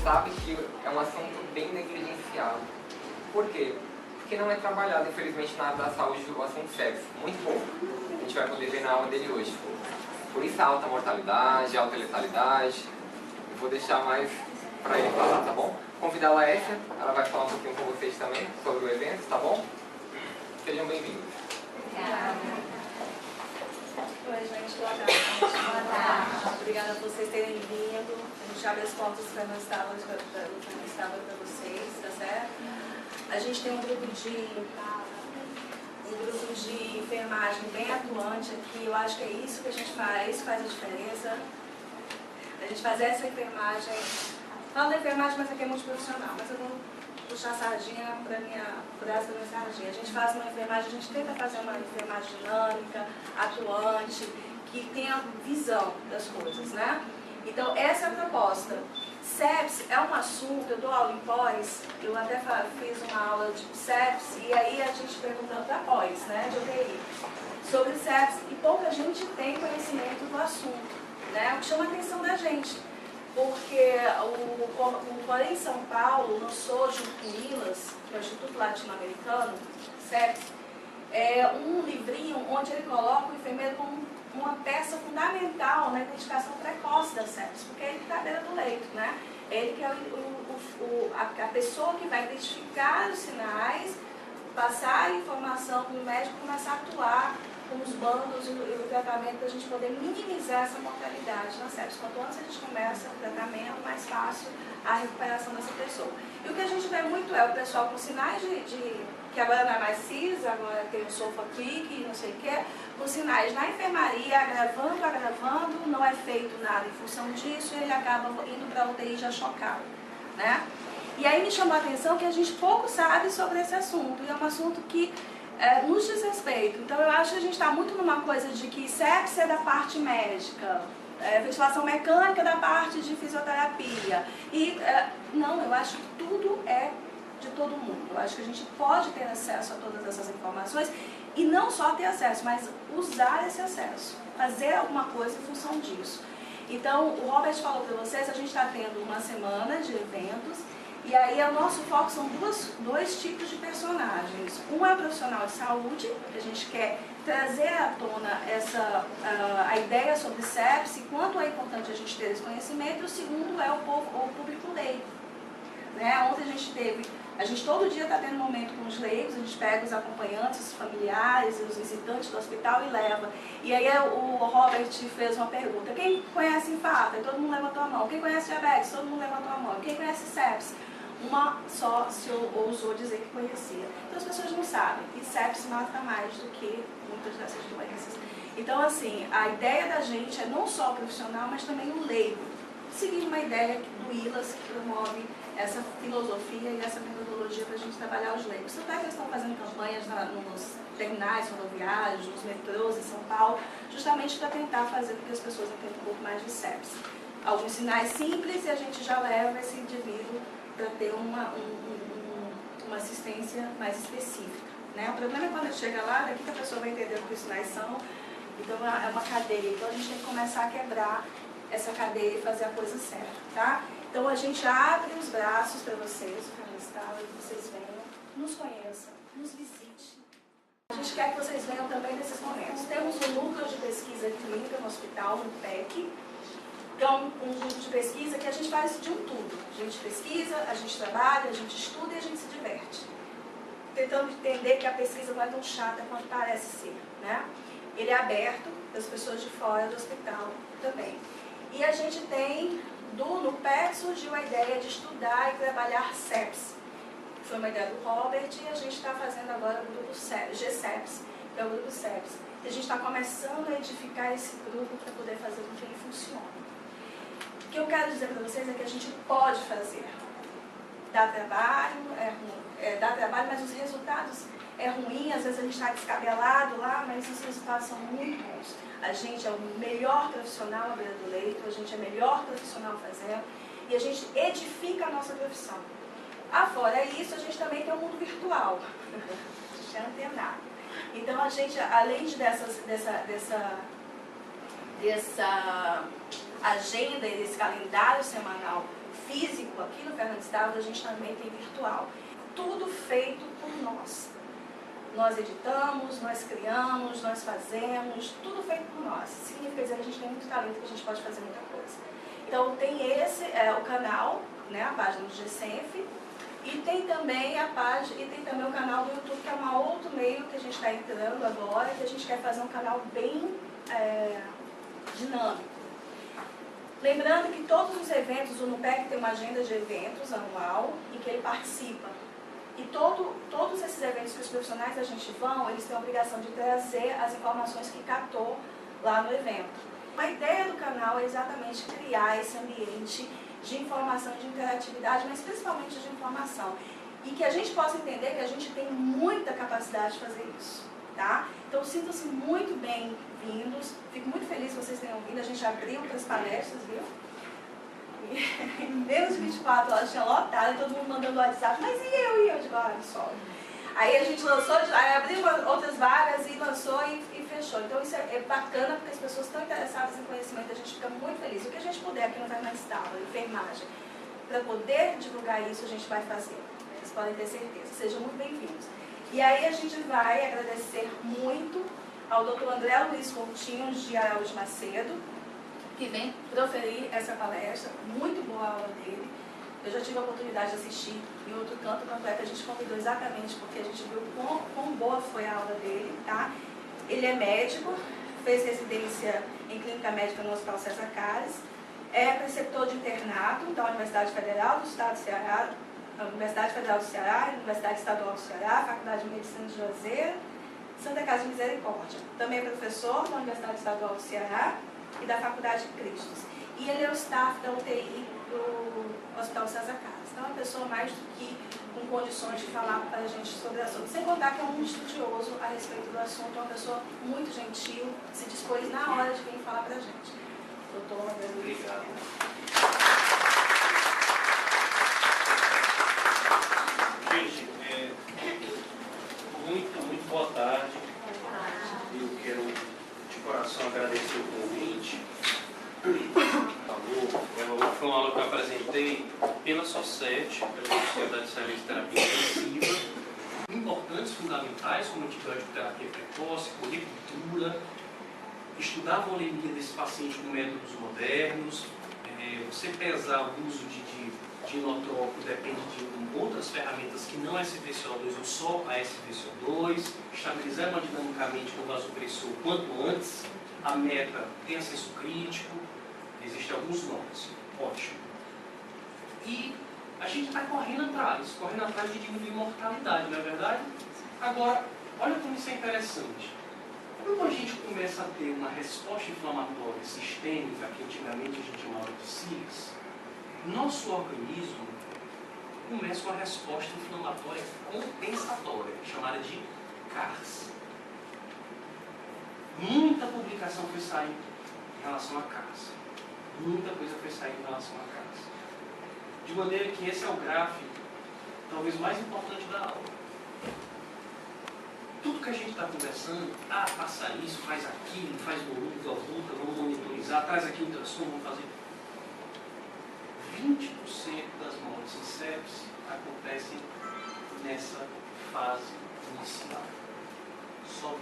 sabe que é um assunto bem negligenciado. Por quê? Porque não é trabalhado, infelizmente, na área da saúde o assunto sexo. Muito pouco. A gente vai poder ver na aula dele hoje. Por isso a alta mortalidade, a alta letalidade. Eu vou deixar mais para ele falar, tá bom? Convidar a Laécia, ela vai falar um pouquinho com vocês também sobre o evento, tá bom? Sejam bem-vindos. Obrigada. Oi, gente, boa tarde. Obrigada por vocês terem vindo. A gente abre as portas para não estava para vocês, tá certo? A gente tem um grupo de enfermagem bem atuante aqui. Eu acho que é isso que a gente faz, isso faz a diferença. A gente faz essa enfermagem. Falo da enfermagem, mas aqui é multiprofissional, mas eu vou puxar a sardinha para essa minha sardinha. A gente faz uma enfermagem, a gente tenta fazer uma enfermagem dinâmica, atuante, que tenha visão das coisas, né? Então, essa é a proposta. Sepsis é um assunto, eu dou aula em pós, eu até fiz uma aula de sepsis, e aí a gente perguntando para pós, né, de UTI, sobre sepsis, e pouca gente tem conhecimento do assunto, né? O que chama a atenção da gente. Porque o Corém em São Paulo lançou, junto com o ILAS, que é o Instituto Latino-Americano, sepsis, um livrinho onde ele coloca o enfermeiro como uma peça fundamental na identificação precoce da sepsis, porque ele está à beira do leito, né? Ele que é a pessoa que vai identificar os sinais, passar a informação para o médico começar a atuar com os bandos e o tratamento para a gente poder minimizar essa mortalidade na sepsis. Quanto antes a gente começa o tratamento, mais fácil a recuperação dessa pessoa. E o que a gente vê muito é o pessoal com sinais que agora não é mais CIS, agora tem o SOFA-CLIC, não sei o que, com sinais na enfermaria, agravando, não é feito nada em função disso e ele acaba indo para a UTI já chocado, né? E aí me chamou a atenção que a gente pouco sabe sobre esse assunto, e é um assunto que nos diz respeito. Então eu acho que a gente está muito numa coisa de que sepsis é da parte médica, ventilação mecânica da parte de fisioterapia. E não, eu acho que tudo é de todo mundo. Eu acho que a gente pode ter acesso a todas essas informações e não só ter acesso, mas usar esse acesso, fazer alguma coisa em função disso. Então, o Robert falou para vocês, a gente está tendo uma semana de eventos. E aí o nosso foco são dois tipos de personagens. Um é o profissional de saúde, que a gente quer trazer à tona a ideia sobre sepsis, quanto é importante a gente ter esse conhecimento. E o segundo é o público leigo. Né? Ontem a gente todo dia está tendo momento com os leigos, a gente pega os acompanhantes, os familiares, os visitantes do hospital e leva. E aí o Robert fez uma pergunta, quem conhece infarto? Aí todo mundo levantou a mão. Quem conhece diabetes? Todo mundo levantou a mão. Quem conhece sepsis? Uma só se ousou dizer que conhecia. Então as pessoas não sabem. E sepsis mata mais do que muitas dessas doenças. Então, assim, a ideia da gente é não só o profissional, mas também o leigo. Seguir uma ideia do ILAS que promove essa filosofia e essa metodologia para a gente trabalhar os leigos. Tanto é que eles estão fazendo campanhas nos terminais rodoviários, nos metrôs em São Paulo, justamente para tentar fazer com que as pessoas entendam um pouco mais de sepsis. Alguns sinais simples e a gente já leva esse indivíduo para ter uma assistência mais específica. Né? O problema é quando ele chega lá, daqui que a pessoa vai entender o que os sinais são, então é uma cadeia. Então a gente tem que começar a quebrar essa cadeia e fazer a coisa certa. Tá? Então a gente abre os braços para vocês, que vocês venham, nos conheçam, nos visite. A gente quer que vocês venham também nesses momentos. Temos um núcleo de pesquisa clínica no hospital, no PEC. Então, um grupo de pesquisa que a gente faz de um tudo. A gente pesquisa, a gente trabalha, a gente estuda e a gente se diverte. Tentando entender que a pesquisa não é tão chata quanto parece ser. Né? Ele é aberto para as pessoas de fora do hospital também. E a gente tem, no PEC surgiu a ideia de estudar e trabalhar sepsis. Foi uma ideia do Robert e a gente está fazendo agora o grupo GSEPS, que é o grupo sepsis. E a gente está começando a edificar esse grupo para poder fazer com que ele funcione. O que eu quero dizer para vocês é que a gente pode fazer. Dá trabalho, mas os resultados é ruim, às vezes a gente está descabelado lá, mas os resultados são muito bons. A gente é o melhor profissional à beira do leito, a gente é o melhor profissional fazendo, e a gente edifica a nossa profissão. Afora isso, a gente também tem o mundo virtual. A gente é antenado. Então a gente, além dessa agenda e desse calendário semanal físico aqui no Fernandes Távora, a gente também tem virtual. Tudo feito por nós. Nós editamos, nós criamos, nós fazemos, tudo feito por nós. Significa dizer que a gente tem muito talento, que a gente pode fazer muita coisa. Então tem o canal, né, a página do GCenf, e tem também o canal do YouTube, que é um outro meio que a gente está entrando agora, que a gente quer fazer um canal bem dinâmico. Lembrando que todos os eventos, o NUPEC tem uma agenda de eventos anual em que ele participa. E todos esses eventos que os profissionais da gente vão, eles têm a obrigação de trazer as informações que captou lá no evento. A ideia do canal é exatamente criar esse ambiente de informação, de interatividade, mas principalmente de informação. E que a gente possa entender que a gente tem muita capacidade de fazer isso, tá? Então sintam-se muito bem-vindos. Fico muito feliz que vocês tenham vindo. A gente abriu outras palestras, viu? Em menos de 24 horas tinha lotado, todo mundo mandando WhatsApp, mas e eu? Eu digo, olha só. Aí a gente lançou, aí abriu outras vagas e lançou e fechou. Então isso é bacana porque as pessoas estão interessadas em conhecimento, a gente fica muito feliz. O que a gente puder aqui no Fernandes Távora, enfermagem, para poder divulgar isso, a gente vai fazer. Vocês podem ter certeza. Sejam muito bem-vindos. E aí a gente vai agradecer muito ao Dr. André Luiz Coutinho de Araújo Macedo, que vem proferir essa palestra, muito boa a aula dele. Eu já tive a oportunidade de assistir em outro canto, tanto é que a gente convidou exatamente porque a gente viu quão boa foi a aula dele, tá? Ele é médico, fez residência em clínica médica no Hospital César Carlos, é preceptor de internato da Universidade Federal do Estado do Ceará, Universidade Federal do Ceará, Universidade Estadual do Ceará, Faculdade de Medicina de Juazeiro, Santa Casa de Misericórdia. Também é professor da Universidade Estadual do Ceará e da Faculdade de Cristos. E ele é o staff da UTI do Hospital César Carlos. Então é uma pessoa mais do que com condições de falar para a gente sobre o assunto. Sem contar que é um estudioso a respeito do assunto, é uma pessoa muito gentil, se dispôs na hora de vir falar para a gente. Doutor André Luiz. Obrigado. Gente, muito boa tarde. Eu quero de coração agradecer o convite. Foi uma aula que eu apresentei pela SOCET, pela Sociedade Cearense de Terapia Intensiva, importantes, fundamentais, como antibiótico terapia precoce, colicultura, estudar a volemia desse paciente com métodos modernos, você pesar o uso de inotrópico depende de outras ferramentas que não SVCO2 ou só a SVCO2, estabilizar hemodinamicamente com vasopressor quanto antes, a meta tem acesso crítico, existem alguns nomes, ótimo. E a gente está correndo atrás de diminuir mortalidade, não é verdade? Agora, olha como isso é interessante. Quando a gente começa a ter uma resposta inflamatória sistêmica, que antigamente a gente chamava de CIRS, nosso organismo começa uma resposta inflamatória compensatória, chamada de CARS. Muita publicação foi sair em relação a CARS. Muita coisa foi sair em relação a CARS. De maneira que esse é o gráfico, talvez mais importante da aula. Tudo que a gente está conversando, passa isso, faz aquilo, faz volume, volta, vamos monitorizar, traz aqui o ultrassom, vamos fazer. 20% das mortes em sepsis acontecem nessa fase inicial. Só 20%.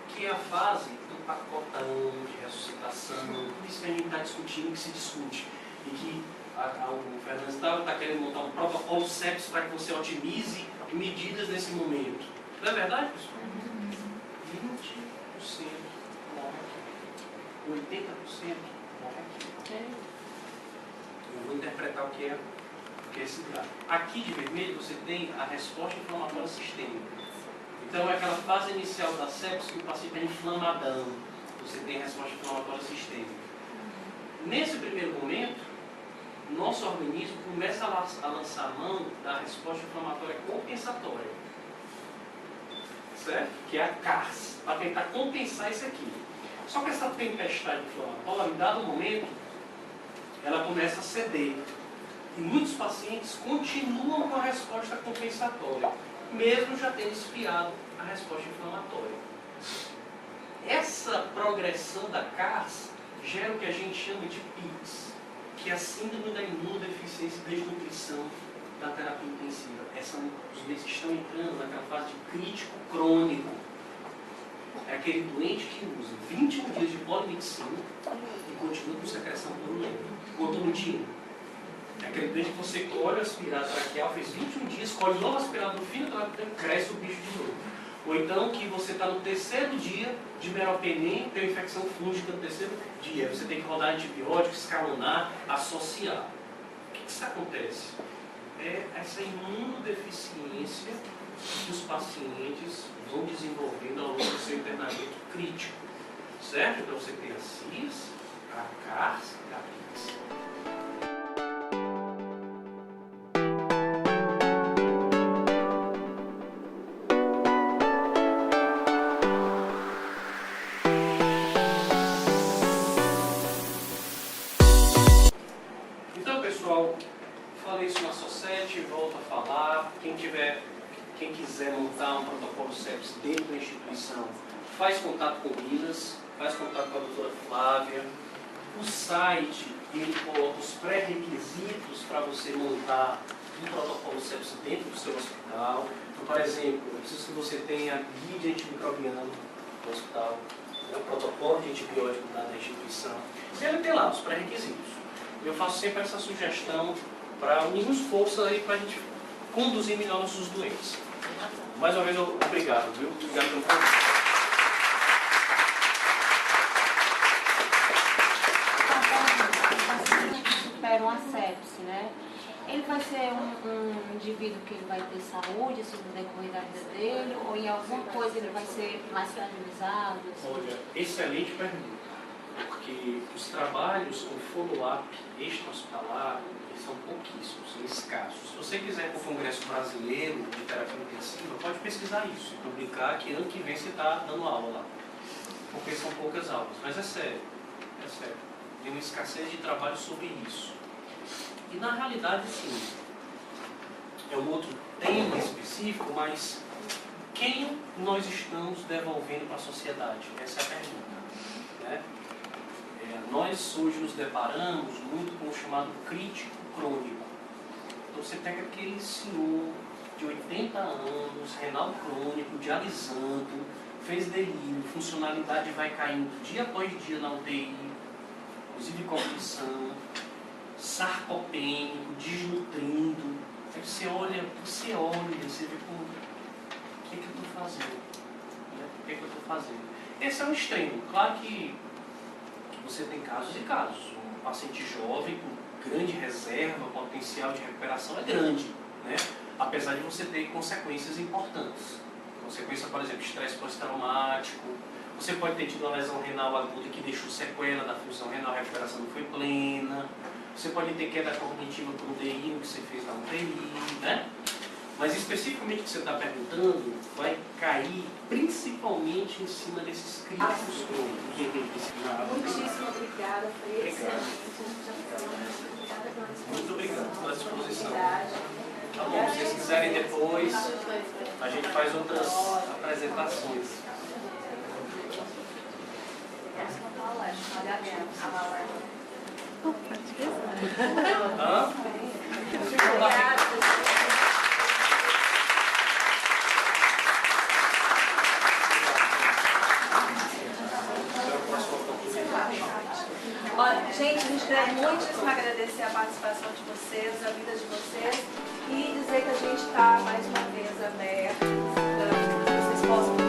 Que é a fase do pacotão, de ressuscitação, tudo isso que a gente está discutindo, que se discute. E que o Fernandes está querendo montar um protocolo sepsis para que você otimize medidas nesse momento. Não é verdade, pessoal? 20% morre aqui. 80% morre aqui. Eu vou interpretar o que é esse gráfico. Aqui de vermelho você tem a resposta inflamatória sistêmica. Então é aquela fase inicial da sepsis que o paciente está inflamadão. Você tem a resposta inflamatória sistêmica. Nesse primeiro momento, nosso organismo começa a lançar a mão da resposta inflamatória compensatória. Certo? Que é a CARS, para tentar compensar isso aqui. Só que essa tempestade inflamatória, em dado momento, ela começa a ceder. E muitos pacientes continuam com a resposta compensatória, mesmo já tendo espiado a resposta inflamatória. Essa progressão da CARS gera o que a gente chama de PICS, que é a Síndrome da Imunodeficiência e Desnutrição da terapia intensiva. Os doentes que estão entrando naquela fase de crítico crônico. É aquele doente que usa 21 dias de polimixina e continua com secreção purulenta, cotonudina. É aquele doente que você colhe o aspirado traqueal, fez 21 dias, colhe novo aspirado no fim do traqueal, cresce o bicho de novo. Ou então que você está no terceiro dia de meropenem, tem uma infecção fúngica no terceiro dia. Você tem que rodar antibiótico, escalonar, associar. O que isso acontece? É essa imunodeficiência que os pacientes vão desenvolvendo ao longo do seu internamento crítico. Certo? Então você tem a CIS, a CARS e a PICS. Então, pessoal, falei isso na Society, volto a falar. Quem quiser montar um protocolo sepsis dentro da instituição, faz contato com o Minas, faz contato com a doutora Flávia. O site, ele coloca os pré-requisitos para você montar um protocolo sepsis dentro do seu hospital. Então, por exemplo, eu preciso que você tenha guia antimicrobiano no hospital, o protocolo de antibiótico da instituição. Ele tem lá os pré-requisitos. Eu faço sempre essa sugestão para unir esforço aí para a gente conduzir melhor nossos doentes. Mais uma vez, obrigado, viu? Obrigado pelo convite. Supera uma sepse, né? Ele vai ser um indivíduo que ele vai ter saúde assim, no decorrer da vida dele, ou em alguma coisa ele vai ser mais fragilizado? Assim? Olha, excelente pergunta, porque os trabalhos com follow-up extra-hospitalar são pouquíssimos, são escassos. Se você quiser ir para o Congresso Brasileiro de Terapia Intensiva, pode pesquisar isso e publicar que ano que vem você está dando aula lá, porque são poucas aulas, mas é sério, tem uma escassez de trabalho sobre isso. E na realidade, sim, é um outro tema específico, mas quem nós estamos devolvendo para a sociedade? Essa é a pergunta, né? Nós hoje nos deparamos muito com o chamado crítico crônico. Então você pega aquele senhor de 80 anos, renal crônico, dialisando, fez delírio, funcionalidade vai caindo dia após dia na UTI, inclusive cognição, sarcopênico, desnutrindo. Aí você olha, você vê como, o que é que eu estou fazendo? O que é que eu estou fazendo? Esse é um extremo. Claro que você tem casos e casos. Um paciente jovem com grande reserva, potencial de recuperação é grande, né? Apesar de você ter consequências importantes. Consequência, por exemplo, estresse pós-traumático. Você pode ter tido uma lesão renal aguda que deixou sequela da função renal, a recuperação não foi plena. Você pode ter queda cognitiva por um DI que você fez na UTI, né? Mas especificamente o que você está perguntando vai cair principalmente em cima desses críticos crônicos. Muitíssimo obrigada, foi excelente. Muito obrigado pela disposição. Tá bom, se vocês quiserem depois, a gente faz outras apresentações. Hã? Olha, gente, a gente quer muitíssimo agradecer a participação de vocês, a vida de vocês e dizer que a gente está mais uma vez aberto para que vocês possam